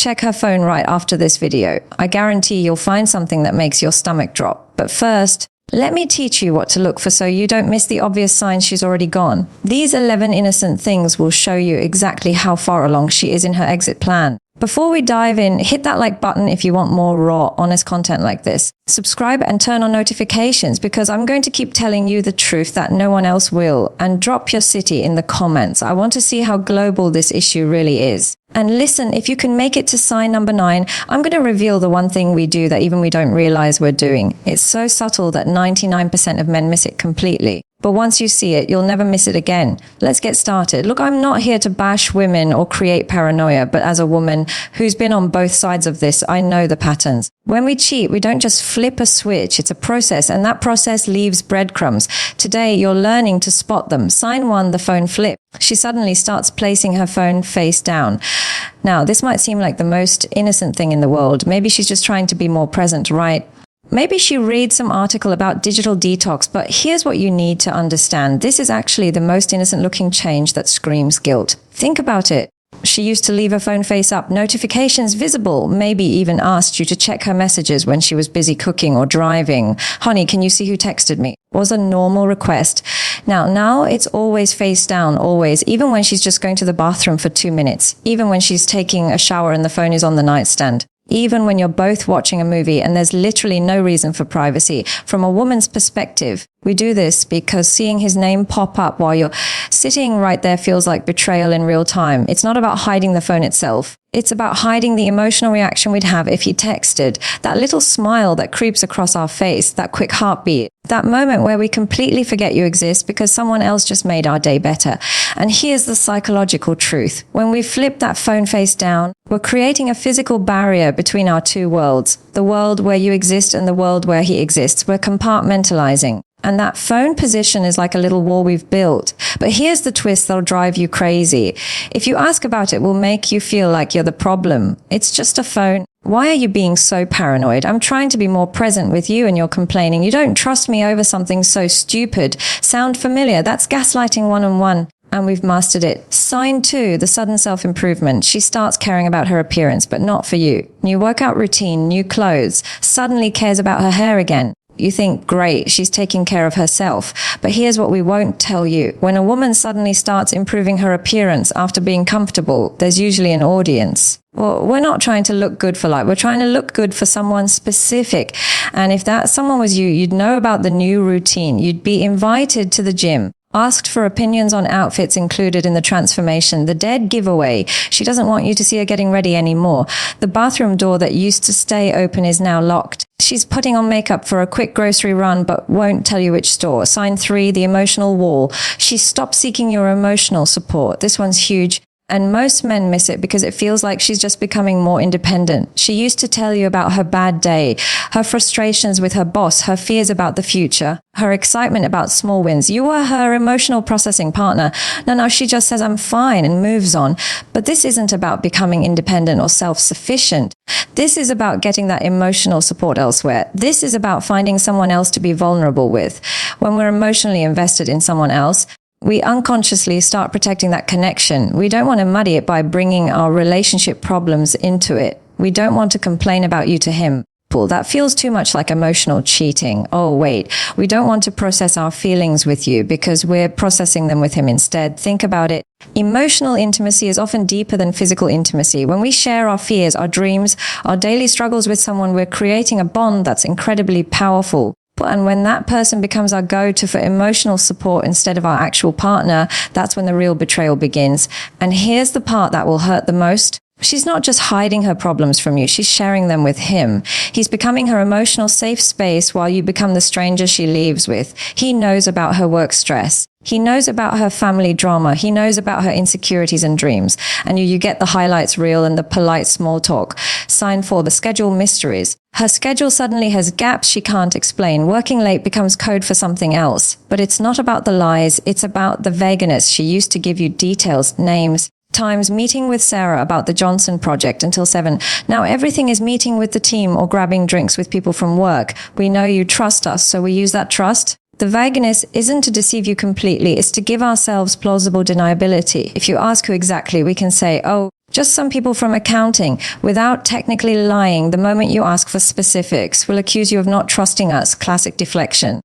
check her phone right after this video. I guarantee you'll find something that makes your stomach drop. But first, let me teach you what to look for so you don't miss the obvious signs she's already gone. These 11 innocent things will show you exactly how far along she is in her exit plan. Before we dive in, hit that like button if you want more raw, honest content like this. Subscribe and turn on notifications because I'm going to keep telling you the truth that no one else will. And drop your city in the comments. I want to see how global this issue really is. And listen, if you can make it to sign number 9, I'm going to reveal the one thing we do that even we don't realize we're doing. It's so subtle that 99% of men miss it completely. But once you see it, you'll never miss it again. Let's get started. Look, I'm not here to bash women or create paranoia, but as a woman who's been on both sides of this, I know the patterns. When we cheat, we don't just flip a switch. It's a process, and that process leaves breadcrumbs. Today, you're learning to spot them. Sign 1, the phone flip. She suddenly starts placing her phone face down. Now, this might seem like the most innocent thing in the world. Maybe she's just trying to be more present, right? Maybe she reads some article about digital detox, but here's what you need to understand. This is actually the most innocent looking change that screams guilt. Think about it. She used to leave her phone face up, notifications visible, maybe even asked you to check her messages when she was busy cooking or driving. Honey, can you see who texted me? Was a normal request. Now it's always face down, always, even when she's just going to the bathroom for 2 minutes, even when she's taking a shower and the phone is on the nightstand. Even when you're both watching a movie and there's literally no reason for privacy. From a woman's perspective, we do this because seeing his name pop up while you're sitting right there feels like betrayal in real time. It's not about hiding the phone itself. It's about hiding the emotional reaction we'd have if he texted. That little smile that creeps across our face, that quick heartbeat, that moment where we completely forget you exist because someone else just made our day better. And here's the psychological truth. When we flip that phone face down, we're creating a physical barrier between our two worlds. The world where you exist and the world where he exists. We're compartmentalizing. And that phone position is like a little wall we've built. But here's the twist that'll drive you crazy. If you ask about it, will make you feel like you're the problem. It's just a phone. Why are you being so paranoid? I'm trying to be more present with you and you're complaining. You don't trust me over something so stupid. Sound familiar? That's gaslighting 101. And we've mastered it. Sign 2, the sudden self-improvement. She starts caring about her appearance, but not for you. New workout routine, new clothes. Suddenly cares about her hair again. You think, great, she's taking care of herself. But here's what we won't tell you. When a woman suddenly starts improving her appearance after being comfortable, there's usually an audience. Well, we're not trying to look good for life. We're trying to look good for someone specific. And if that someone was you, you'd know about the new routine. You'd be invited to the gym. Asked for opinions on outfits included in the transformation. The dead giveaway. She doesn't want you to see her getting ready anymore. The bathroom door that used to stay open is now locked. She's putting on makeup for a quick grocery run but won't tell you which store. Sign 3, the emotional wall. She stopped seeking your emotional support. This one's huge. And most men miss it because it feels like she's just becoming more independent. She used to tell you about her bad day, her frustrations with her boss, her fears about the future, her excitement about small wins. You were her emotional processing partner. Now she just says, I'm fine, and moves on. But this isn't about becoming independent or self-sufficient. This is about getting that emotional support elsewhere. This is about finding someone else to be vulnerable with. When we're emotionally invested in someone else, we unconsciously start protecting that connection. We don't want to muddy it by bringing our relationship problems into it. We don't want to complain about you to him. That feels too much like emotional cheating. Oh, wait, we don't want to process our feelings with you because we're processing them with him instead. Think about it. Emotional intimacy is often deeper than physical intimacy. When we share our fears, our dreams, our daily struggles with someone, we're creating a bond that's incredibly powerful. And when that person becomes our go-to for emotional support instead of our actual partner, that's when the real betrayal begins. And here's the part that will hurt the most. She's not just hiding her problems from you, she's sharing them with him. He's becoming her emotional safe space while you become the stranger she leaves with. He knows about her work stress. He knows about her family drama. He knows about her insecurities and dreams. And you get the highlights reel and the polite small talk. Sign 4, the schedule mysteries. Her schedule suddenly has gaps she can't explain. Working late becomes code for something else. But it's not about the lies. It's about the vagueness. She used to give you details, names, times, meeting with Sarah about the Johnson project until 7. Now everything is meeting with the team or grabbing drinks with people from work. We know you trust us, so we use that trust. The vagueness isn't to deceive you completely, it's to give ourselves plausible deniability. If you ask who exactly, we can say, oh, just some people from accounting, without technically lying. The moment you ask for specifics, we'll accuse you of not trusting us. Classic deflection.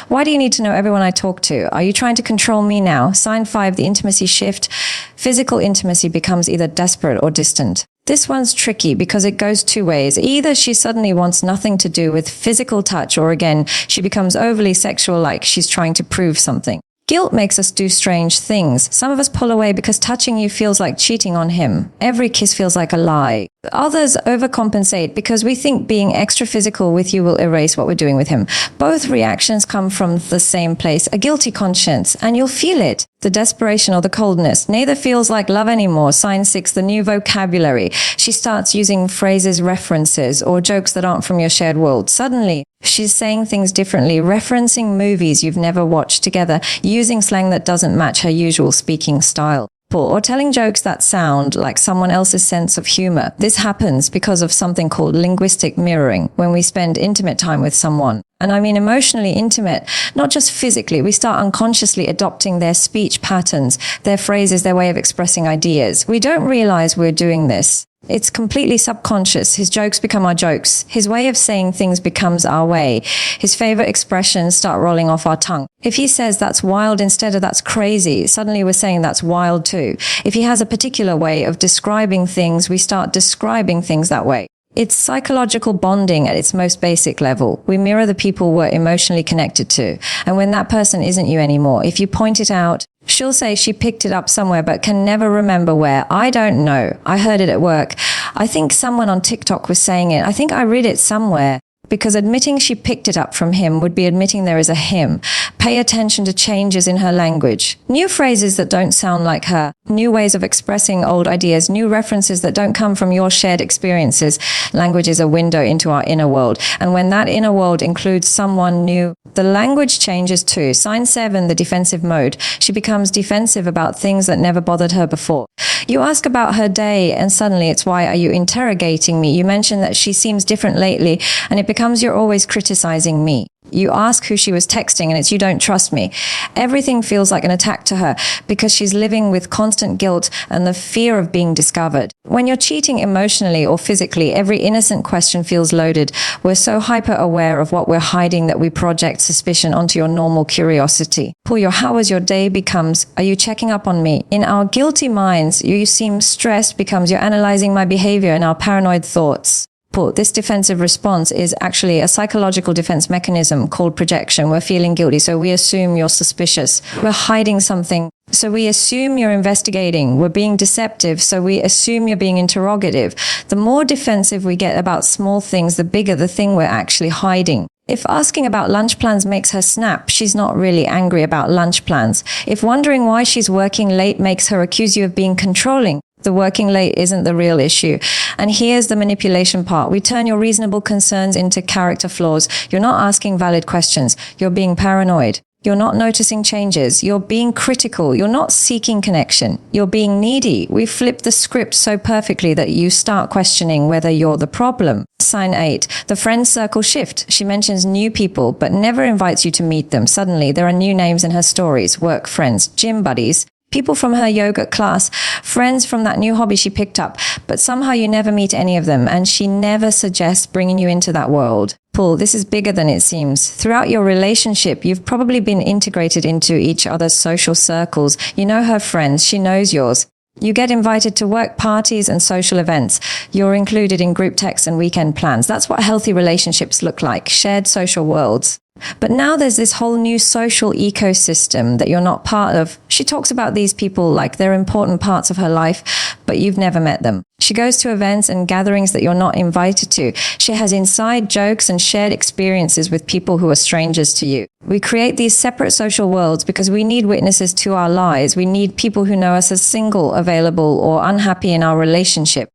Why do you need to know everyone I talk to? Are you trying to control me now? Sign 5, the intimacy shift. Physical intimacy becomes either desperate or distant. This one's tricky because it goes two ways. Either she suddenly wants nothing to do with physical touch, or again, she becomes overly sexual, like she's trying to prove something. Guilt makes us do strange things. Some of us pull away because touching you feels like cheating on him. Every kiss feels like a lie. Others overcompensate because we think being extra physical with you will erase what we're doing with him. Both reactions come from the same place, a guilty conscience, and you'll feel it. The desperation or the coldness. Neither feels like love anymore. Sign 6, the new vocabulary. She starts using phrases, references, or jokes that aren't from your shared world. Suddenly, she's saying things differently, referencing movies you've never watched together, using slang that doesn't match her usual speaking style, or telling jokes that sound like someone else's sense of humor. This happens because of something called linguistic mirroring, when we spend intimate time with someone. And I mean emotionally intimate, not just physically. We start unconsciously adopting their speech patterns, their phrases, their way of expressing ideas. We don't realize we're doing this. It's completely subconscious. His jokes become our jokes. His way of saying things becomes our way. His favorite expressions start rolling off our tongue. If he says that's wild instead of that's crazy, suddenly we're saying that's wild too. If he has a particular way of describing things, we start describing things that way. It's psychological bonding at its most basic level. We mirror the people we're emotionally connected to. And when that person isn't you anymore, if you point it out, she'll say she picked it up somewhere but can never remember where. I don't know. I heard it at work. I think someone on TikTok was saying it. I think I read it somewhere. Because admitting she picked it up from him would be admitting there is a him. Pay attention to changes in her language. New phrases that don't sound like her. New ways of expressing old ideas. New references that don't come from your shared experiences. Language is a window into our inner world. And when that inner world includes someone new, the language changes too. Sign 7, the defensive mode. She becomes defensive about things that never bothered her before. You ask about her day and suddenly it's, why are you interrogating me? You mention that she seems different lately and it becomes, you're always criticizing me. You ask who she was texting and it's, you don't trust me. Everything feels like an attack to her because she's living with constant guilt and the fear of being discovered. When you're cheating emotionally or physically, every innocent question feels loaded. We're so hyper aware of what we're hiding that we project suspicion onto your normal curiosity. Your how was your day becomes, are you checking up on me? In our guilty minds, you seem stressed becomes, you're analyzing my behavior and our paranoid thoughts. This defensive response is actually a psychological defense mechanism called projection. We're feeling guilty, so we assume you're suspicious. We're hiding something, so we assume you're investigating. We're being deceptive, so we assume you're being interrogative. The more defensive we get about small things, the bigger the thing we're actually hiding. If asking about lunch plans makes her snap, she's not really angry about lunch plans. If wondering why she's working late makes her accuse you of being controlling, the working late isn't the real issue. And here's the manipulation part. We turn your reasonable concerns into character flaws. You're not asking valid questions. You're being paranoid. You're not noticing changes. You're being critical. You're not seeking connection. You're being needy. We flip the script so perfectly that you start questioning whether you're the problem. Sign 8, the friend circle shift. She mentions new people, but never invites you to meet them. Suddenly, there are new names in her stories. Work friends, gym buddies, people from her yoga class, friends from that new hobby she picked up, but somehow you never meet any of them, and she never suggests bringing you into that world. This is bigger than it seems. Throughout your relationship, you've probably been integrated into each other's social circles. You know her friends, she knows yours. You get invited to work parties and social events. You're included in group texts and weekend plans. That's what healthy relationships look like, shared social worlds. But now there's this whole new social ecosystem that you're not part of. She talks about these people like they're important parts of her life, but you've never met them. She goes to events and gatherings that you're not invited to. She has inside jokes and shared experiences with people who are strangers to you. We create these separate social worlds because we need witnesses to our lies. We need people who know us as single, available, or unhappy in our relationship.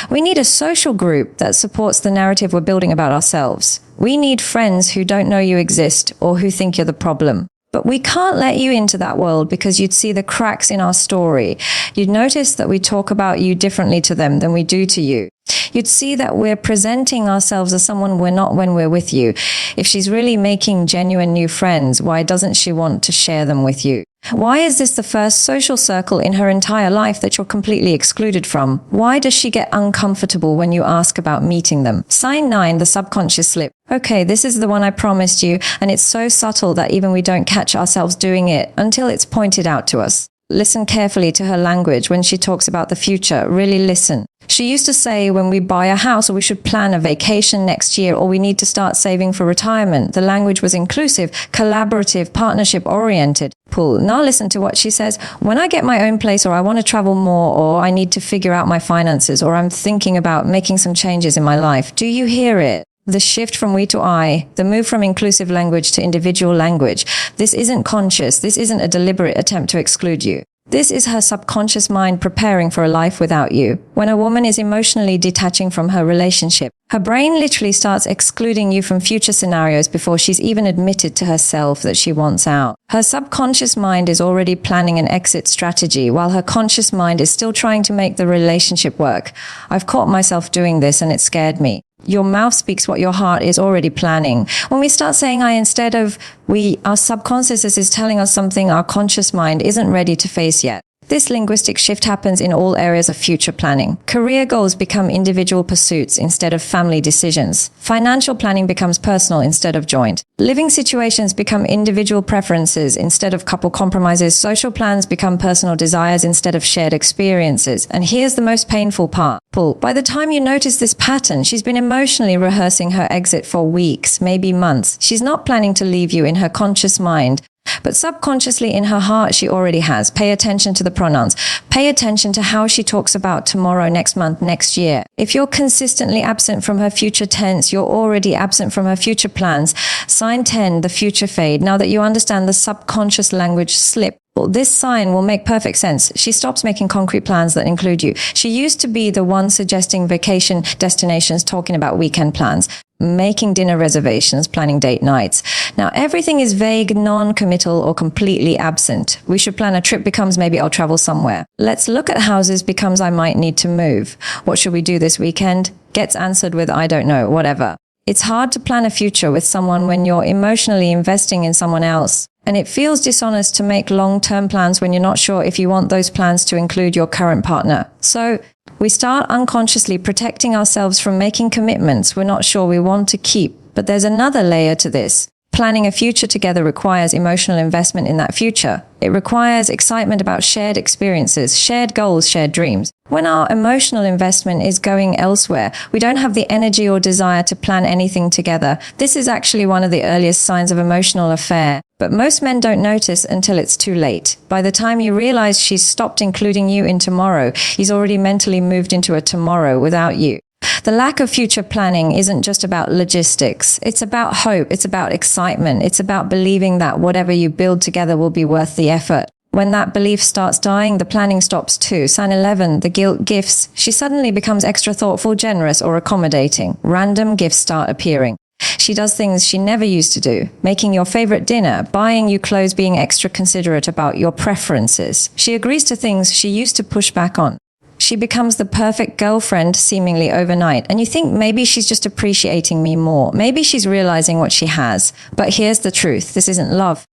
We need a social group that supports the narrative we're building about ourselves. We need friends who don't know you exist or who think you're the problem. But we can't let you into that world because you'd see the cracks in our story. You'd notice that we talk about you differently to them than we do to you. you'd see that we're presenting ourselves as someone we're not when we're with you. If she's really making genuine new friends, why doesn't she want to share them with you? Why is this the first social circle in her entire life that you're completely excluded from? Why does she get uncomfortable when you ask about meeting them? Sign 9, the subconscious slip. Okay, this is the one I promised you, and it's so subtle that even we don't catch ourselves doing it until it's pointed out to us. Listen carefully to her language when she talks about the future. Really listen. She used to say when we buy a house, or we should plan a vacation next year, or we need to start saving for retirement. The language was inclusive, collaborative, partnership-oriented. Pull. Now listen to what she says. When I get my own place, or I want to travel more, or I need to figure out my finances, or I'm thinking about making some changes in my life. Do you hear it? The shift from we to I, the move from inclusive language to individual language. This isn't conscious. This isn't a deliberate attempt to exclude you. This is her subconscious mind preparing for a life without you. When a woman is emotionally detaching from her relationship, her brain literally starts excluding you from future scenarios before she's even admitted to herself that she wants out. Her subconscious mind is already planning an exit strategy while her conscious mind is still trying to make the relationship work. I've caught myself doing this and it scared me. Your mouth speaks what your heart is already planning. When we start saying I instead of we, our subconscious is telling us something our conscious mind isn't ready to face yet. This linguistic shift happens in all areas of future planning. Career goals become individual pursuits instead of family decisions. Financial planning becomes personal instead of joint. Living situations become individual preferences instead of couple compromises. Social plans become personal desires instead of shared experiences. And here's the most painful part. By the time you notice this pattern, she's been emotionally rehearsing her exit for weeks, maybe months. She's not planning to leave you in her conscious mind, but subconsciously in her heart, she already has. Pay attention to the pronouns. Pay attention to how she talks about tomorrow, next month, next year. If you're consistently absent from her future tense, you're already absent from her future plans. Sign 10, the future fade. Now that you understand the subconscious language slip, this sign will make perfect sense. She stops making concrete plans that include you. She used to be the one suggesting vacation destinations, talking about weekend plans, making dinner reservations, planning date nights. Now everything is vague, non-committal, or completely absent. We should plan a trip becomes maybe I'll travel somewhere. Let's look at houses becomes I might need to move. What should we do this weekend? Gets answered with I don't know, whatever. It's hard to plan a future with someone when you're emotionally investing in someone else. And it feels dishonest to make long-term plans when you're not sure if you want those plans to include your current partner. So we start unconsciously protecting ourselves from making commitments we're not sure we want to keep. But there's another layer to this. Planning a future together requires emotional investment in that future. It requires excitement about shared experiences, shared goals, shared dreams. When our emotional investment is going elsewhere, we don't have the energy or desire to plan anything together. This is actually one of the earliest signs of emotional affair. But most men don't notice until it's too late. By the time you realize she's stopped including you in tomorrow, he's already mentally moved into a tomorrow without you. The lack of future planning isn't just about logistics. It's about hope. It's about excitement. It's about believing that whatever you build together will be worth the effort. When that belief starts dying, the planning stops too. Sign 11, the guilt gifts. She suddenly becomes extra thoughtful, generous, or accommodating. Random gifts start appearing. She does things she never used to do, making your favorite dinner, buying you clothes, being extra considerate about your preferences. She agrees to things she used to push back on. She becomes the perfect girlfriend seemingly overnight. And you think maybe she's just appreciating me more. Maybe she's realizing what she has. But here's the truth. This isn't love.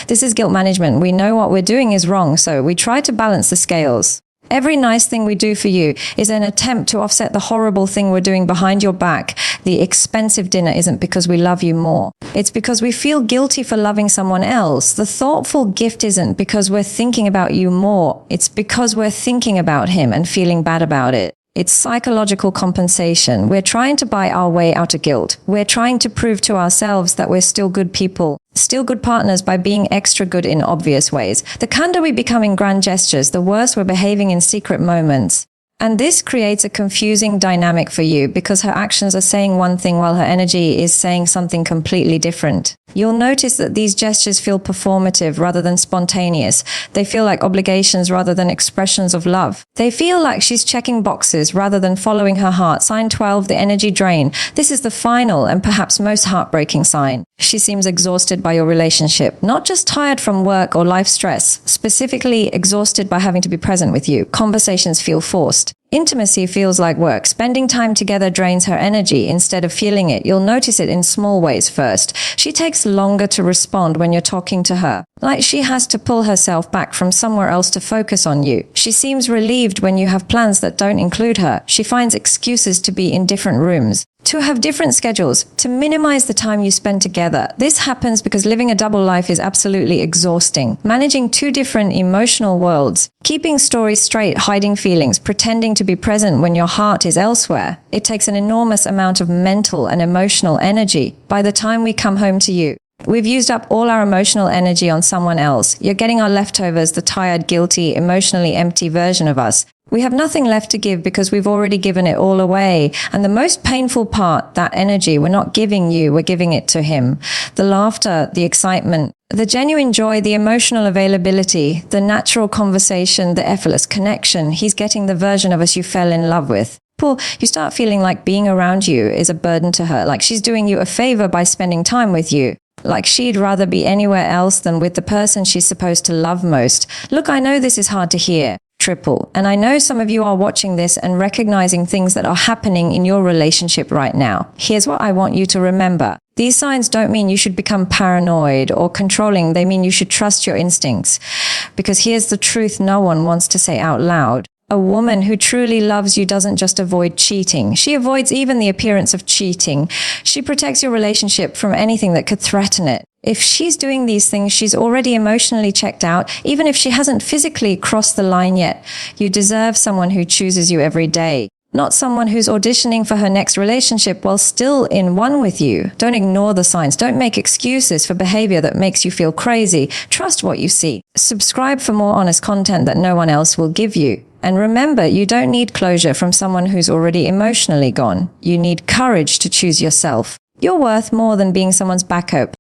This is guilt management. We know what we're doing is wrong, so we try to balance the scales. Every nice thing we do for you is an attempt to offset the horrible thing we're doing behind your back. The expensive dinner isn't because we love you more. It's because we feel guilty for loving someone else. The thoughtful gift isn't because we're thinking about you more. It's because we're thinking about him and feeling bad about it. It's psychological compensation. We're trying to buy our way out of guilt. We're trying to prove to ourselves that we're still good people, still good partners by being extra good in obvious ways. The kinder we become in grand gestures, the worse we're behaving in secret moments. And this creates a confusing dynamic for you because her actions are saying one thing while her energy is saying something completely different. You'll notice that these gestures feel performative rather than spontaneous. They feel like obligations rather than expressions of love. They feel like she's checking boxes rather than following her heart. Sign 12, the energy drain. This is the final and perhaps most heartbreaking sign. She seems exhausted by your relationship, not just tired from work or life stress, specifically exhausted by having to be present with you. Conversations feel forced. Intimacy feels like work. Spending time together drains her energy instead of feeling it. You'll notice it in small ways first. She takes longer to respond when you're talking to her, like she has to pull herself back from somewhere else to focus on you. She seems relieved when you have plans that don't include her. She finds excuses to be in different rooms, to have different schedules, to minimize the time you spend together. This happens because living a double life is absolutely exhausting. Managing two different emotional worlds, keeping stories straight, hiding feelings, pretending to be present when your heart is elsewhere. It takes an enormous amount of mental and emotional energy. By the time we come home to you, we've used up all our emotional energy on someone else. You're getting our leftovers, the tired, guilty, emotionally empty version of us. We have nothing left to give because we've already given it all away. And the most painful part, that energy, we're not giving you, we're giving it to him. The laughter, the excitement, the genuine joy, the emotional availability, the natural conversation, the effortless connection. He's getting the version of us you fell in love with. Paul, you start feeling like being around you is a burden to her, like she's doing you a favor by spending time with you. Like she'd rather be anywhere else than with the person she's supposed to love most. Look, I know this is hard to hear. Triple. And I know some of you are watching this and recognizing things that are happening in your relationship right now. Here's what I want you to remember. These signs don't mean you should become paranoid or controlling. They mean you should trust your instincts. Because here's the truth no one wants to say out loud. A woman who truly loves you doesn't just avoid cheating. She avoids even the appearance of cheating. She protects your relationship from anything that could threaten it. If she's doing these things, she's already emotionally checked out, even if she hasn't physically crossed the line yet. You deserve someone who chooses you every day, not someone who's auditioning for her next relationship while still in one with you. Don't ignore the signs. Don't make excuses for behavior that makes you feel crazy. Trust what you see. Subscribe for more honest content that no one else will give you. And remember, you don't need closure from someone who's already emotionally gone. You need courage to choose yourself. You're worth more than being someone's backup.